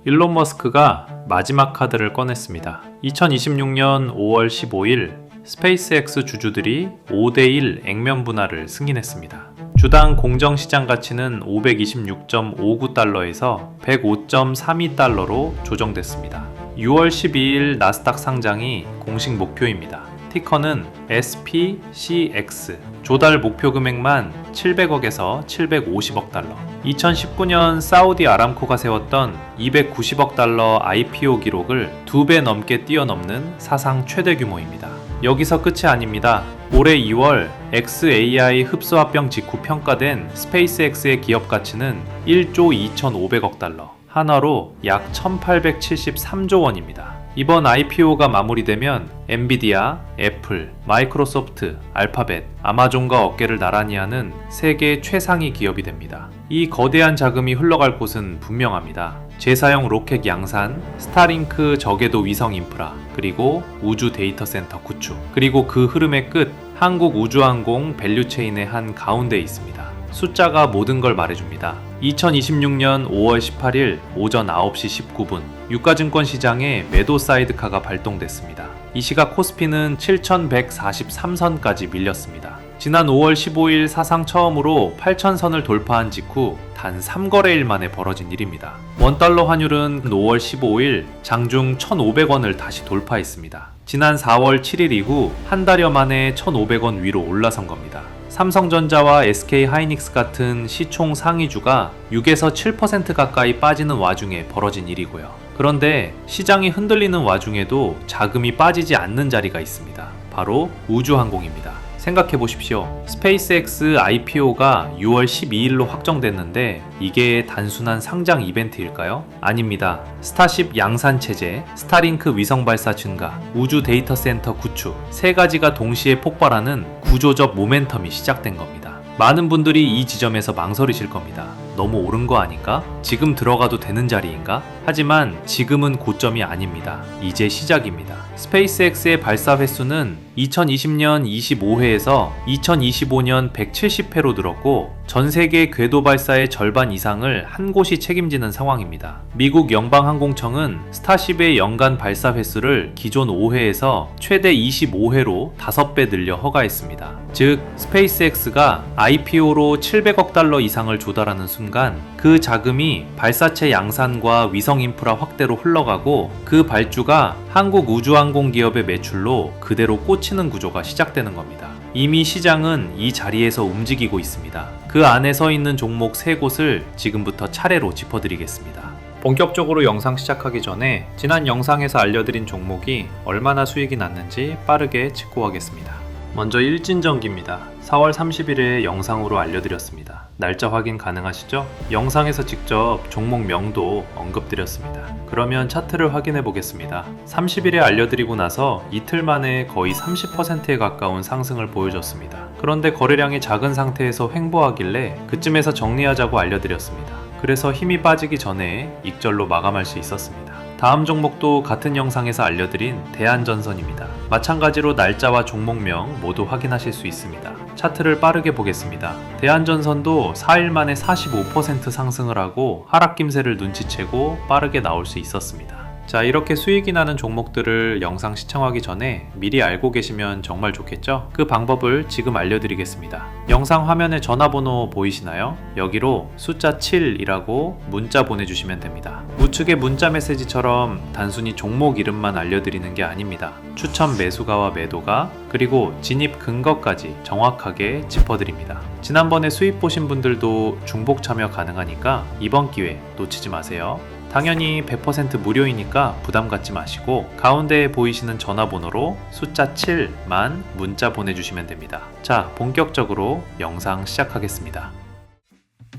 일론 머스크가 마지막 카드를 꺼냈습니다. 2026년 5월 15일 스페이스X 주주들이 5대1 액면 분할을 승인했습니다. 주당 공정시장 가치는 526.59달러에서 105.32달러로 조정됐습니다. 6월 12일 나스닥 상장이 공식 목표입니다. 티커는 SPCX. 조달 목표 금액만 700억에서 750억 달러. 2019년 사우디 아람코가 세웠던 290억 달러 IPO 기록을 2배 넘게 뛰어넘는 사상 최대 규모입니다. 여기서 끝이 아닙니다. 올해 2월 XAI 흡수합병 직후 평가된 스페이스X의 기업 가치는 1조 2,500억 달러, 한화로 약 1,873조 원입니다. 이번 IPO가 마무리되면 엔비디아, 애플, 마이크로소프트, 알파벳, 아마존과 어깨를 나란히 하는 세계 최상위 기업이 됩니다. 이 거대한 자금이 흘러갈 곳은 분명합니다. 재사용 로켓 양산, 스타링크 저궤도 위성 인프라, 그리고 우주 데이터 센터 구축, 그리고 그 흐름의 끝, 한국우주항공 밸류체인의 한 가운데에 있습니다. 숫자가 모든 걸 말해줍니다. 2026년 5월 18일 오전 9시 19분 유가증권 시장에 매도 사이드카가 발동됐습니다. 이 시각 코스피는 7143선까지 밀렸습니다. 지난 5월 15일 사상 처음으로 8000선을 돌파한 직후 단 3거래일 만에 벌어진 일입니다. 원달러 환율은 5월 15일 장중 1,500원을 다시 돌파했습니다. 지난 4월 7일 이후 한 달여 만에 1,500원 위로 올라선 겁니다. 삼성전자와 SK하이닉스 같은 시총 상위주가 6에서 7% 가까이 빠지는 와중에 벌어진 일이고요. 그런데 시장이 흔들리는 와중에도 자금이 빠지지 않는 자리가 있습니다. 바로 우주항공입니다. 생각해보십시오. 스페이스X IPO가 6월 12일로 확정됐는데 이게 단순한 상장 이벤트일까요? 아닙니다. 스타쉽 양산 체제, 스타링크 위성 발사 증가, 우주 데이터 센터 구축, 세 가지가 동시에 폭발하는 구조적 모멘텀이 시작된 겁니다. 많은 분들이 이 지점에서 망설이실 겁니다. 너무 오른 거 아닌가? 지금 들어가도 되는 자리인가? 하지만 지금은 고점이 아닙니다. 이제 시작입니다. 스페이스X의 발사 횟수는 2020년 25회에서 2025년 170회로 늘었고 전 세계 궤도 발사의 절반 이상을 한 곳이 책임지는 상황입니다. 미국 연방항공청은 스타쉽의 연간 발사 횟수를 기존 5회에서 최대 25회로 5배 늘려 허가했습니다. 즉 스페이스X가 IPO로 700억 달러 이상을 조달하는 순간 그 자금이 발사체 양산과 위성 인프라 확대로 흘러가고 그 발주가 한국 우주항공 기업의 매출로 그대로 꽂히는 구조가 시작되는 겁니다. 이미 시장은 이 자리에서 움직이고 있습니다. 그 안에 서 있는 종목 3곳을 지금부터 차례로 짚어드리겠습니다. 본격적으로 영상 시작하기 전에 지난 영상에서 알려드린 종목이 얼마나 수익이 났는지 빠르게 짚고 가겠습니다. 먼저 일진전기입니다. 4월 30일에 영상으로 알려드렸습니다. 날짜 확인 가능하시죠? 영상에서 직접 종목 명도 언급드렸습니다. 그러면 차트를 확인해 보겠습니다. 30일에 알려드리고 나서 이틀 만에 거의 30%에 가까운 상승을 보여줬습니다. 그런데 거래량이 작은 상태에서 횡보하길래 그쯤에서 정리하자고 알려드렸습니다. 그래서 힘이 빠지기 전에 익절로 마감할 수 있었습니다. 다음 종목도 같은 영상에서 알려드린 대한전선입니다. 마찬가지로 날짜와 종목명 모두 확인하실 수 있습니다. 차트를 빠르게 보겠습니다. 대한전선도 4일 만에 45% 상승을 하고 하락 김새를 눈치채고 빠르게 나올 수 있었습니다. 자, 이렇게 수익이 나는 종목들을 영상 시청하기 전에 미리 알고 계시면 정말 좋겠죠? 그 방법을 지금 알려드리겠습니다. 영상 화면에 전화번호 보이시나요? 여기로 숫자 7이라고 문자 보내주시면 됩니다. 우측의 문자 메시지처럼 단순히 종목 이름만 알려드리는 게 아닙니다. 추천 매수가와 매도가 그리고 진입 근거까지 정확하게 짚어드립니다. 지난번에 수익 보신 분들도 중복 참여 가능하니까 이번 기회 놓치지 마세요. 당연히 100% 무료이니까 부담 갖지 마시고 가운데에 보이시는 전화번호로 숫자 7만 문자 보내주시면 됩니다. 자, 본격적으로 영상 시작하겠습니다.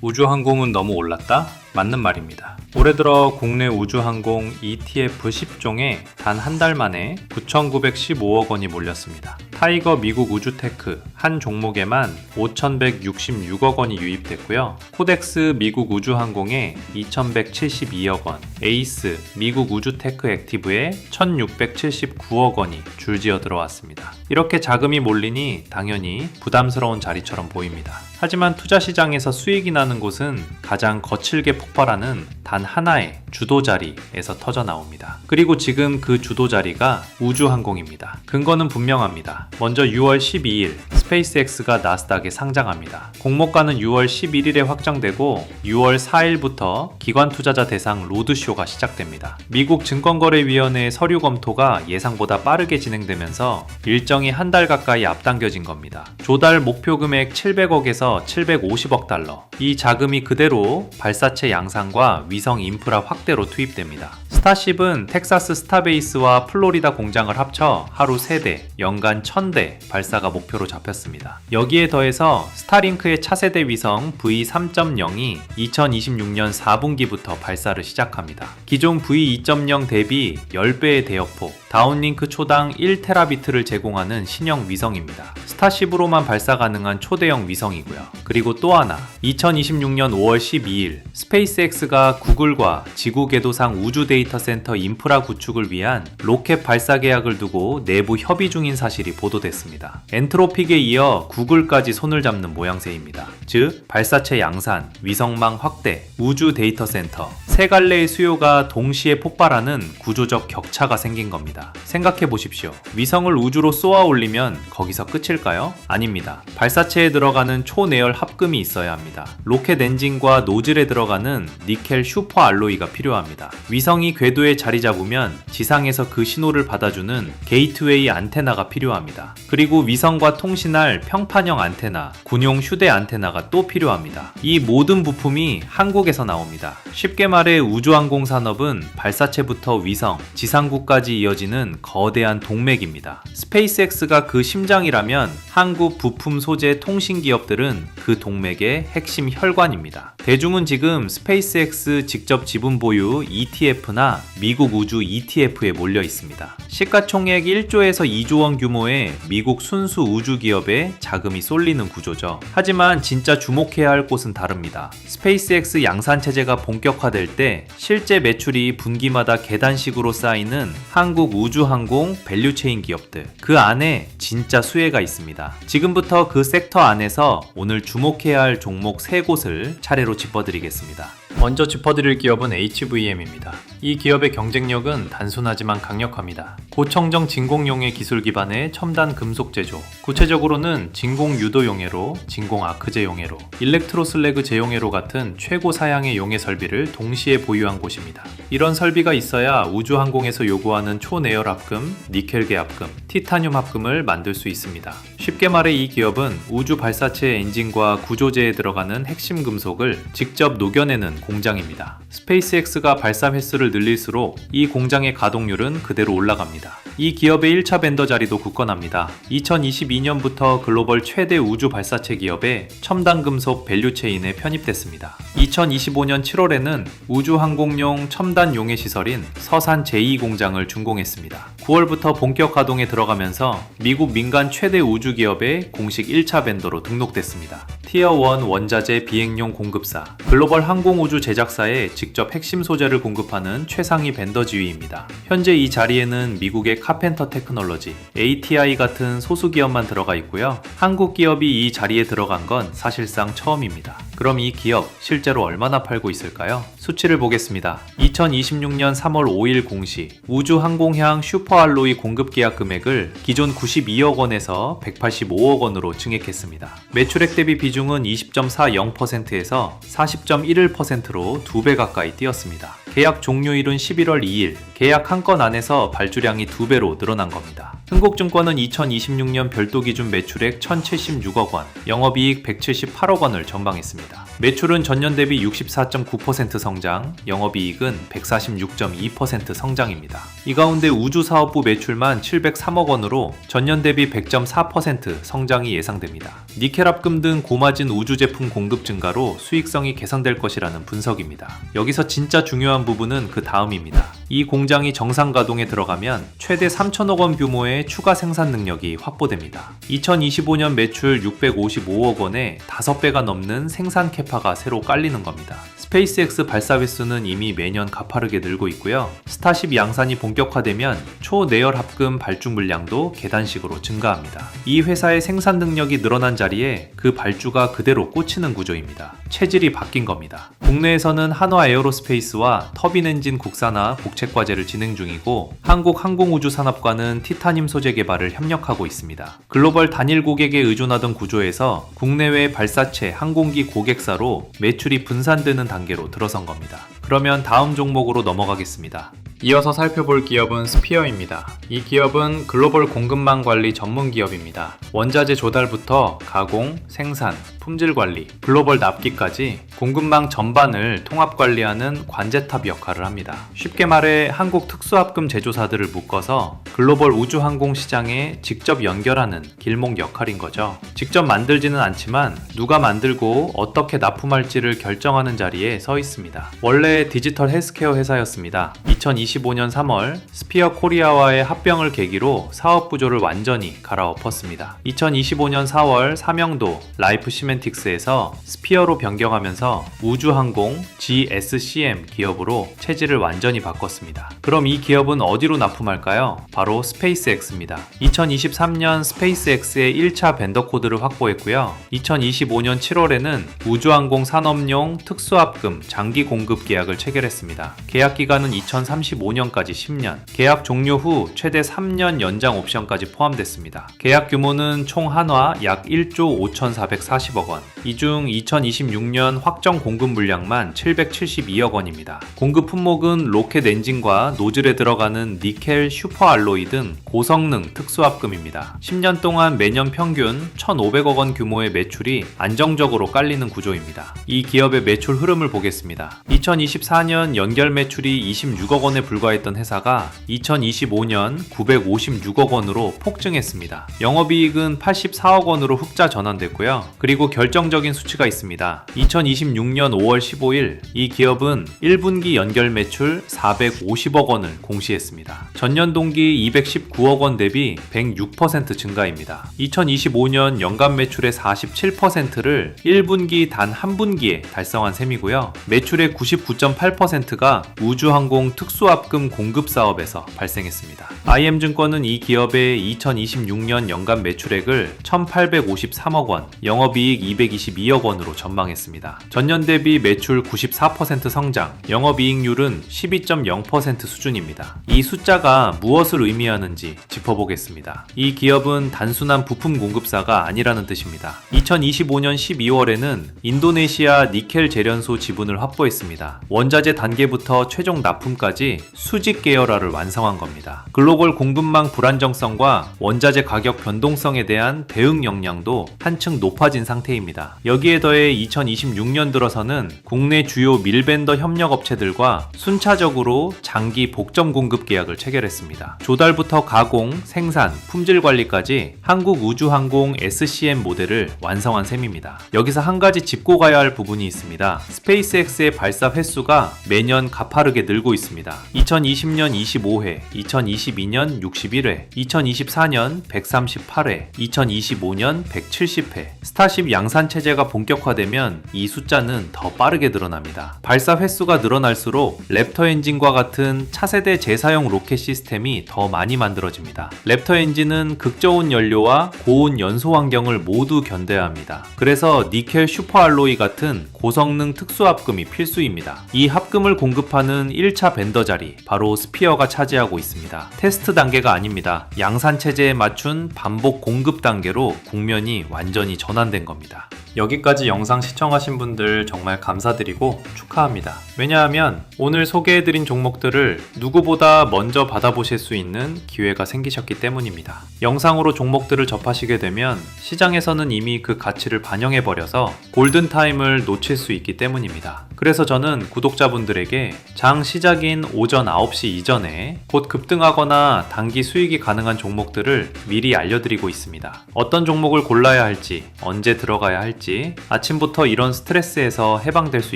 우주항공은 너무 올랐다? 맞는 말입니다. 올해 들어 국내 우주항공 ETF 10종에 단 한 달 만에 9,915억 원이 몰렸습니다. 타이거 미국 우주테크 한 종목에만 5,166억 원이 유입됐고요. 코덱스 미국 우주항공에 2,172억 원, 에이스 미국 우주테크 액티브에 1,679억 원이 줄지어 들어왔습니다. 이렇게 자금이 몰리니 당연히 부담스러운 자리처럼 보입니다. 하지만 투자시장에서 수익이 나는 곳은 가장 거칠게 폭발하는 단 하나의 주도 자리에서 터져 나옵니다. 그리고 지금 그 주도 자리가 우주항공입니다. 근거는 분명합니다. 먼저 6월 12일 스페이스X가 나스닥에 상장합니다. 공모가는 6월 11일에 확정되고 6월 4일부터 기관 투자자 대상 로드쇼가 시작됩니다. 미국 증권거래위원회의 서류 검토가 예상보다 빠르게 진행되면서 일정이 한 달 가까이 앞당겨진 겁니다. 조달 목표 금액 700억에서 750억 달러. 이 자금이 그대로 발사체 양산과 위성 인프라 확대로 투입됩니다. 스타쉽은 텍사스 스타베이스와 플로리다 공장을 합쳐 하루 3대, 연간 1000대 발사가 목표로 잡혔습니다. 여기에 더해서 스타링크의 차세대 위성 V3.0이 2026년 4분기부터 발사를 시작합니다. 기존 V2.0 대비 10배의 대역폭, 다운링크 초당 1테라비트를 제공하는 신형 위성입니다. 스타쉽으로만 발사 가능한 초대형 위성이고요. 그리고 또 하나, 2026년 5월 12일 스페이스X가 구글과 지구 궤도상 우주 데이터 센터 인프라 구축을 위한 로켓 발사 계약을 두고 내부 협의 중인 사실이 보도됐습니다. 엔트로픽에 이어 구글까지 손을 잡는 모양새입니다. 즉, 발사체 양산, 위성망 확대, 우주 데이터 센터, 세 갈래의 수요가 동시에 폭발하는 구조적 격차가 생긴 겁니다. 생각해 보십시오. 위성을 우주로 쏘아 올리면 거기서 끝일까요? 아닙니다. 발사체에 들어가는 초내열 합금이 있어야 합니다. 로켓 엔진과 노즐에 들어가는 니켈 슈퍼 알로이가 필요합니다. 위성이 궤도에 자리 잡으면 지상에서 그 신호를 받아주는 게이트웨이 안테나가 필요합니다. 그리고 위성과 통신할 평판형 안테나, 군용 휴대 안테나가 또 필요합니다. 이 모든 부품이 한국에서 나옵니다. 쉽게 말해 우주항공 산업은 발사체부터 위성, 지상구까지 이어지는 거대한 동맥입니다. 스페이스X가 그 심장이라면 한국 부품 소재 통신 기업들은 그 동맥의 핵심 혈관입니다. 대중은 지금 스페이스X 직접 지분 보유 ETF나 미국 우주 ETF에 몰려 있습니다. 시가총액 1조에서 2조 원 규모의 미국 순수 우주 기업에 자금이 쏠리는 구조죠. 하지만 진짜 주목해야 할 곳은 다릅니다. 스페이스X 양산 체제가 본격화될 때 실제 매출이 분기마다 계단식으로 쌓이는 한국 우주항공 밸류체인 기업들, 그 안에 진짜 수혜가 있습니다. 지금부터 그 섹터 안에서 오늘 주목해야 할 종목 3곳을 차례로 짚어드리겠습니다. 먼저 짚어드릴 기업은 HVM입니다. 이 기업의 경쟁력은 단순하지만 강력합니다. 고청정 진공용해 기술 기반의 첨단 금속 제조, 구체적으로는 진공 유도 용해로, 진공 아크제 용해로, 일렉트로 슬래그 제용해로 같은 최고 사양의 용해 설비를 동시에 보유한 곳입니다. 이런 설비가 있어야 우주항공에서 요구하는 초내열 합금, 니켈계 합금, 티타늄 합금을 만들 수 있습니다. 쉽게 말해 이 기업은 우주 발사체 엔진과 구조재에 들어가는 핵심 금속을 직접 녹여내는 공장입니다. 스페이스X가 발사 횟수를 늘릴수록 이 공장의 가동률은 그대로 올라갑니다. 이 기업의 1차 벤더 자리도 굳건합니다. 2022년부터 글로벌 최대 우주 발사체 기업의 첨단 금속 밸류체인에 편입됐습니다. 2025년 7월에는 우주항공용 첨단 용해 시설인 서산 제2 공장을 준공했습니다. 9월부터 본격 가동에 들어가면서 미국 민간 최대 우주 기업의 공식 1차 벤더로 등록됐습니다. 티어1 원자재 비행용 공급사, 글로벌 항공우주 제작사에 직접 핵심 소재를 공급하는 최상위 벤더 지위입니다. 현재 이 자리에는 미국의 카펜터 테크놀로지, ATI 같은 소수 기업만 들어가 있고요. 한국 기업이 이 자리에 들어간 건 사실상 처음입니다. 그럼 이 기업 실제로 얼마나 팔고 있을까요? 수치를 보겠습니다. 2026년 3월 5일 공시 우주항공향 슈퍼알로이 공급 계약 금액을 기존 92억 원에서 185억 원으로 증액했습니다. 매출액 대비 비중은 20.40%에서 40.11%로 2배 가까이 뛰었습니다. 계약 종료일은 11월 2일, 계약 한 건 안에서 발주량이 2배로 늘어난 겁니다. 흥국증권은 2026년 별도 기준 매출액 1,076억 원, 영업이익 178억 원을 전망했습니다. 매출은 전년 대비 64.9% 성장, 영업이익은 146.2% 성장입니다. 이 가운데 우주사업부 매출만 703억 원으로 전년 대비 100.4% 성장이 예상됩니다. 니켈 합금 등 고마진 우주 제품 공급 증가로 수익성이 개선될 것이라는 분석입니다. 여기서 진짜 중요한 부분은 그 다음입니다. 이 공장이 정상 가동에 들어가면 최대 3천억 원 규모의 추가 생산 능력이 확보됩니다. 2025년 매출 655억 원에 5배가 넘는 생산 캐파가 새로 깔리는 겁니다. 스페이스X 발사 횟수는 이미 매년 가파르게 늘고 있고요. 스타쉽 양산이 본격화되면 초내열 합금 발주 물량도 계단식으로 증가합니다. 이 회사의 생산 능력이 늘어난 자리에 그 발주가 그대로 꽂히는 구조입니다. 체질이 바뀐 겁니다. 국내에서는 한화 에어로스페이스와 터빈 엔진 국산화 복책 과제를 진행 중이고 한국항공우주산업과는 티타늄 소재 개발을 협력하고 있습니다. 글로벌 단일 고객에 의존하던 구조에서 국내외 발사체, 항공기 고객사로 매출이 분산되는 단계로 들어선 겁니다. 그러면 다음 종목으로 넘어가겠습니다. 이어서 살펴볼 기업은 스피어입니다. 이 기업은 글로벌 공급망 관리 전문 기업입니다. 원자재 조달부터 가공, 생산, 품질 관리, 글로벌 납기까지 공급망 전반을 통합 관리하는 관제탑 역할을 합니다. 쉽게 말해 한국 특수합금 제조사들을 묶어서 글로벌 우주항공 시장에 직접 연결하는 길목 역할인 거죠. 직접 만들지는 않지만 누가 만들고 어떻게 납품할지를 결정하는 자리에 서 있습니다. 원래 디지털 헬스케어 회사였습니다. 2025년 3월 스피어 코리아와의 합병을 계기로 사업 구조를 완전히 갈아엎었습니다. 2025년 4월 사명도 라이프 시멘틱스에서 스피어로 변경하면서 우주항공 GSCM 기업으로 체질을 완전히 바꿨습니다. 그럼 이 기업은 어디로 납품할까요? 바로 스페이스X입니다. 2023년 스페이스X의 1차 벤더 코드를 확보했고요. 2025년 7월에는 우주항공 산업용 특수합금 장기 공급 계약을 체결했습니다. 계약 기간은 2035년까지 10년, 계약 종료 후 최대 3년 연장 옵션까지 포함됐습니다. 계약 규모는 총 한화 약 1조 5,440억 원, 이 중 2026년 확정 공급 물량만 772억 원입니다. 공급 품목은 로켓 엔진과 노즐에 들어가는 니켈 슈퍼알로이 등 고성능 특수합금입니다. 10년 동안 매년 평균 1,500억 원 규모의 매출이 안정적으로 깔리는 구조입니다. 이 기업의 매출 흐름을 보겠습니다. 2024년 연결 매출이 26억 원에 불과했던 회사가 2025년 956억 원으로 폭증했습니다. 영업이익은 84억 원으로 흑자 전환됐고요. 그리고 결정적인 수치가 있습니다. 2026년 5월 15일 이 기업은 1분기 연결 매출 450억 원을 공시했습니다. 전년 동기 219억 원 대비 106% 증가입니다. 2025년 연간 매출의 47%를 1분기 단 한 분기에 달성한 셈이고요. 매출의 99.8%가 우주항공 특수합금 공급 사업에서 발생했습니다. IM증권은 이 기업의 2026년 연간 매출액을 1,853억 원, 영업이익 222억 원으로 전망했습니다. 전년 대비 매출 94% 성장, 영업이익률은 12.0% 수준입니다. 이 숫자가 무엇을 의미하는지 짚어보겠습니다. 이 기업은 단순한 부품 공급사가 아니라는 뜻입니다. 2025년 12월에는 인도네시아 니켈 재련소 지분을 확보했습니다. 원자재 단계부터 최종 납품까지 수직 계열화를 완성한 겁니다. 글로벌 공급망 불안정성과 원자재 가격 변동성에 대한 대응 역량도 한층 높아진 상태입니다. 여기에 더해 2026년 들어서는 국내 주요 밀벤더 협력업체들과 순차적으로 장기 복점 공급 계약을 체결했습니다. 조달부터 가공, 생산, 품질 관리까지 한국우주항공 SCM 모델을 완성한 셈입니다. 여기서 한 가지 짚고 가야 할 부분이 있습니다. 스페이스X의 발사 횟수가 매년 가파르게 늘고 있습니다. 2020년 25회, 2022년 61회, 2024년 138회, 2025년 170회. 스타쉽 양산 체제가 본격화되면 이 숫자는 더 빠르게 늘어납니다. 발사 횟수가 늘어날수록 랩터 엔진과 같은 차세대 재사용 로켓 시스템이 더 많이 만들어집니다. 랩터 엔진은 극저온 연료와 고온 연소 환경을 모두 견뎌야 합니다. 그래서 니켈 슈퍼알로이 같은 고성능 특수합금이 필수입니다. 이 합금을 공급하는 1차 벤더 자리, 바로 스피어가 차지하고 있습니다. 테스트 단계가 아닙니다. 양산 체제에 맞춘 반복 공급 단계로 국면이 완전히 전환된 겁니다. 여기까지 영상 시청하신 분들 정말 감사드리고 축하합니다. 왜냐하면 오늘 소개해드린 종목들을 누구보다 먼저 받아보실 수 있는 기회가 생기셨기 때문입니다. 영상으로 종목들을 접하시게 되면 시장에서는 이미 그 가치를 반영해버려서 골든타임을 놓칠 수 있기 때문입니다. 그래서 저는 구독자분들에게 장 시작인 오전 9시 이전에 곧 급등하거나 단기 수익이 가능한 종목들을 미리 알려드리고 있습니다. 어떤 종목을 골라야 할지, 언제 들어가야 할지 할지 아침부터 이런 스트레스에서 해방될 수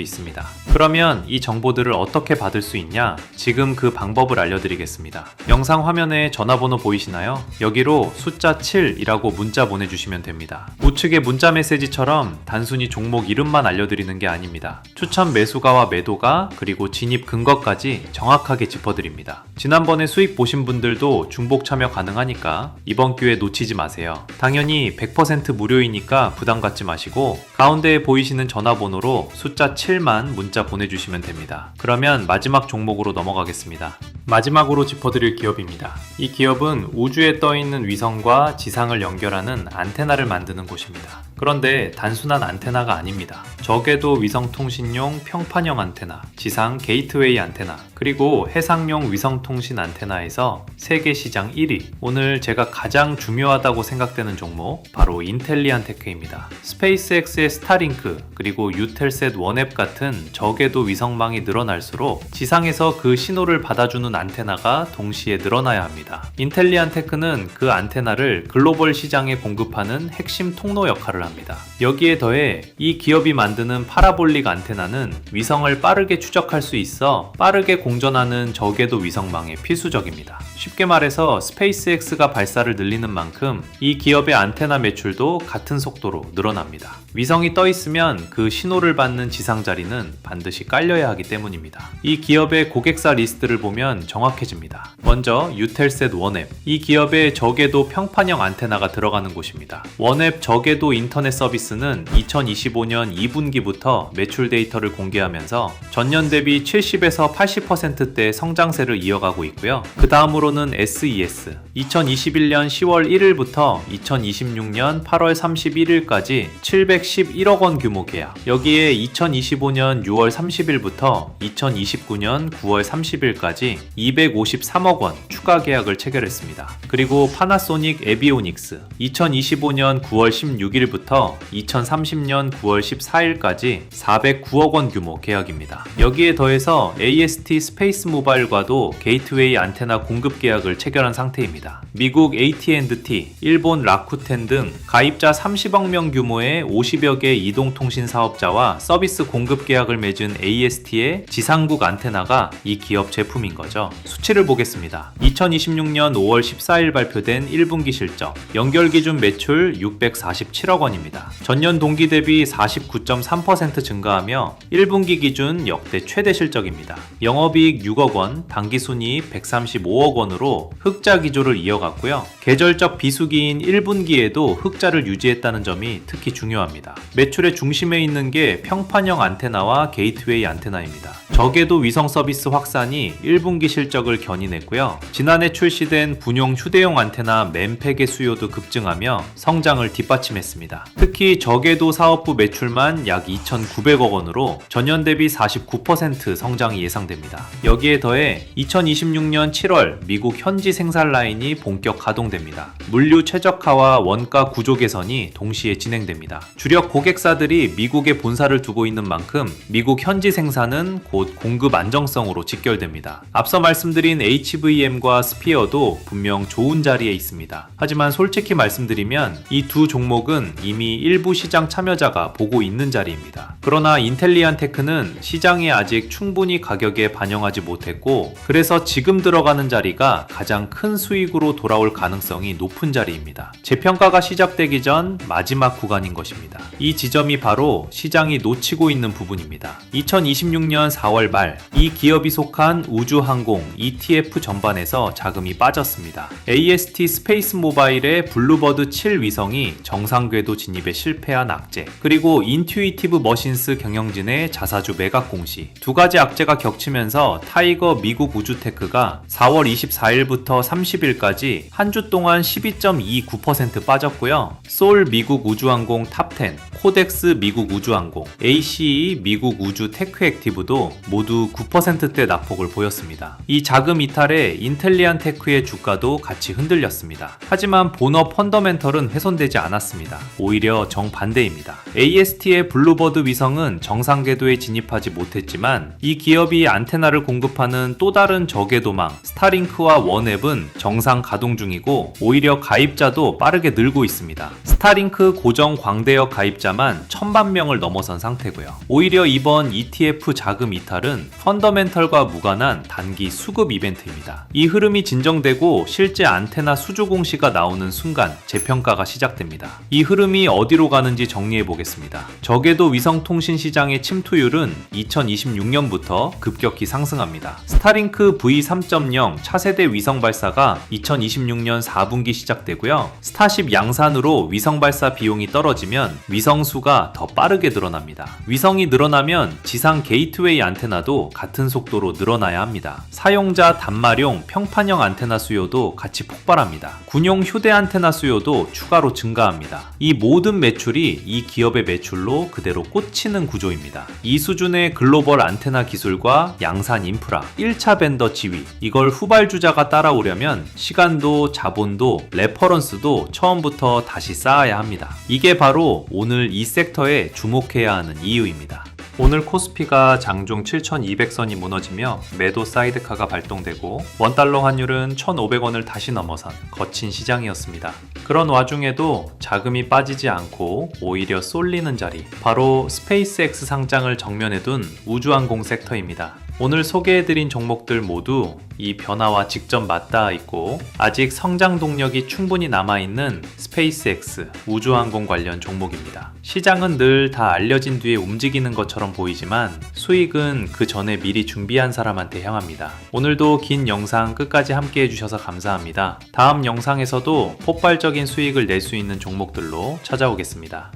있습니다. 그러면 이 정보들을 어떻게 받을 수 있냐? 지금 그 방법을 알려드리겠습니다. 영상 화면에 전화번호 보이시나요? 여기로 숫자 7이라고 문자 보내주시면 됩니다. 우측의 문자 메시지처럼 단순히 종목 이름만 알려드리는 게 아닙니다. 추천 매수가와 매도가 그리고 진입 근거까지 정확하게 짚어드립니다. 지난번에 수익 보신 분들도 중복 참여 가능하니까 이번 기회 놓치지 마세요. 당연히 100% 무료이니까 부담 갖지 마시고 가운데에 보이시는 전화번호로 숫자 7만 문자 보내주시면 됩니다. 그러면 마지막 종목으로 넘어가겠습니다. 마지막으로 짚어드릴 기업입니다. 이 기업은 우주에 떠있는 위성과 지상을 연결하는 안테나를 만드는 곳입니다. 그런데 단순한 안테나가 아닙니다. 저궤도 위성통신용 평판형 안테나, 지상 게이트웨이 안테나, 그리고 해상용 위성통신 안테나에서 세계 시장 1위. 오늘 제가 가장 중요하다고 생각되는 종목 바로 인텔리안테크입니다. 스페이스X의 스타링크 그리고 유텔셋 원앱 같은 저궤도 위성망이 늘어날수록 지상에서 그 신호를 받아주는 안테나가 동시에 늘어나야 합니다. 인텔리안테크는 그 안테나를 글로벌 시장에 공급하는 핵심 통로 역할을 합니다. 여기에 더해 이 기업이 만드는 파라볼릭 안테나는 위성을 빠르게 추적할 수 있어 빠르게 공전하는 저궤도 위성망에 필수적입니다. 쉽게 말해서 스페이스X가 발사를 늘리는 만큼 이 기업의 안테나 매출도 같은 속도로 늘어납니다. 위성이 떠 있으면 그 신호를 받는 지상 자리는 반드시 깔려야 하기 때문입니다. 이 기업의 고객사 리스트를 보면 정확해집니다. 먼저 유텔셋 원앱. 이 기업의 저궤도 평판형 안테나가 들어가는 곳입니다. 원앱 저궤도 인터넷 서비스는 2025년 2분기부터 매출 데이터를 공개하면서 전년 대비 70에서 80%대 성장세를 이어가고 있고요. 그 다음으로는 SES. 2021년 10월 1일부터 2026년 8월 31일까지 711억 원 규모 계약. 여기에 2025년 6월 30일부터 2029년 9월 30일까지 253억 원 추가 계약을 체결했습니다. 그리고 파나소닉 에비오닉스 2025년 9월 16일부터 2030년 9월 14일까지 409억 원 규모 계약입니다. 여기에 더해서 AST 스페이스 모바일과도 게이트웨이 안테나 공급 계약을 체결한 상태입니다. 미국 AT&T, 일본 라쿠텐 등 가입자 30억 명 규모의 50여 개 이동통신 사업자와 서비스 공급 계약을 맺은 AST의 지상국 안테나가 이 기업 제품인 거죠. 수치를 보겠습니다. 2026년 5월 14일 발표된 1분기 실적, 연결 기준 매출 647억 원입니다. 전년 동기 대비 49.3% 증가하며 1분기 기준 역대 최대 실적입니다. 영업이익 6억 원, 당기순이익 135억 원으로 흑자 기조를 이어갔고요. 계절적 비수기인 1분기에도 흑자를 유지했다는 점이 특히 중요합니다. 매출의 중심에 있는 게 평판형 안테나와 게이트웨이 안테나입니다. 저궤도 위성 서비스 확산이 1분기 실적을 견인했고요. 지난해 출시된 분용 휴대용 안테나 맨팩의 수요도 급증하며 성장을 뒷받침했습니다. 특히 저궤도 사업부 매출만 약 2,900억 원으로 전년 대비 49% 성장이 예상됩니다. 여기에 더해 2026년 7월 미국 현지 생산 라인이 본격 가동됩니다. 물류 최적화와 원가 구조 개선이 동시에 진행됩니다. 주력 고객사들이 미국에 본사를 두고 있는 만큼 미국 현지 생산은 곧 공급 안정성으로 직결됩니다. 앞서 말씀드린 HVM과 스피어도 분명 좋은 자리에 있습니다. 하지만 솔직히 말씀드리면 이 두 종목은 이미 일부 시장 참여자가 보고 있는 자리입니다. 그러나 인텔리안테크는 시장에 아직 충분히 가격에 반영하지 못했고 그래서 지금 들어가는 자리가 가장 큰 수익으로 돌아올 가능성이 높은 자리입니다. 재평가가 시작되기 전 마지막 구간인 것입니다. 이 지점이 바로 시장이 놓치고 있는 부분입니다. 2026년 4월 말 이 기업이 속한 우주항공 ETF 전반에서 자금이 빠졌습니다. AST 스페이스 모바일의 블루버드 7 위성이 정상 궤도 진입에 실패한 악재, 그리고 인튜이티브 머신스 경영진의 자사주 매각 공시, 두 가지 악재가 겹치면서 타이거 미국 우주테크가 4월 24일부터 30일까지 한 주 동안 12.29% 빠졌고요. 솔 미국 우주항공 탑10, 코덱스 미국 우주항공, ACE 미국 우주 테크액티브도 모두 9%대 낙폭을 보였습니다. 이 자금 이탈에 인텔리안테크의 주가도 같이 흔들렸습니다. 하지만 본업 펀더멘털은 훼손되지 않았습니다. 오히려 정반대입니다. AST의 블루버드 위성은 정상 궤도에 진입하지 못했지만 이 기업이 안테나를 공급하는 또 다른 저궤도망 스타링크와 스타링크와 원앱은 정상 가동 중이고 오히려 가입자도 빠르게 늘고 있습니다. 스타링크 고정 광대역 가입자만 1000만 명을 넘어선 상태고요. 오히려 이번 ETF 자금 이탈은 펀더멘털과 무관한 단기 수급 이벤트입니다. 이 흐름이 진정되고 실제 안테나 수주 공시가 나오는 순간 재평가가 시작됩니다. 이 흐름이 어디로 가는지 정리해 보겠습니다. 저궤도 위성통신 시장의 침투율은 2026년부터 급격히 상승합니다. 스타링크 V3.0 차세대 위성 발사가 2026년 4분기 시작되고요. 스타쉽 양산으로 위성 발사 비용이 떨어지면 위성 수가 더 빠르게 늘어납니다. 위성이 늘어나면 지상 게이트웨이 안테나도 같은 속도로 늘어나야 합니다. 사용자 단말용 평판형 안테나 수요도 같이 폭발합니다. 군용 휴대 안테나 수요도 추가로 증가합니다. 이 모든 매출이 이 기업의 매출로 그대로 꽂히는 구조입니다. 이 수준의 글로벌 안테나 기술과 양산 인프라, 1차 벤더 지위, 이걸 후발주자가 따라오려면 시간도 자본도 레퍼런스도 처음부터 다시 쌓아야 합니다. 이게 바로 오늘 이 섹터에 주목해야 하는 이유입니다. 오늘 코스피가 장중 7,200선이 무너지며 매도 사이드카가 발동되고 원달러 환율은 1,500원을 다시 넘어선 거친 시장이었습니다. 그런 와중에도 자금이 빠지지 않고 오히려 쏠리는 자리, 바로 스페이스X 상장을 정면에 둔 우주항공 섹터입니다. 오늘 소개해드린 종목들 모두 이 변화와 직접 맞닿아 있고 아직 성장 동력이 충분히 남아있는 스페이스X 우주항공 관련 종목입니다. 시장은 늘 다 알려진 뒤에 움직이는 것처럼 보이지만 수익은 그 전에 미리 준비한 사람한테 향합니다. 오늘도 긴 영상 끝까지 함께 해주셔서 감사합니다. 다음 영상에서도 폭발적인 수익을 낼 수 있는 종목들로 찾아오겠습니다.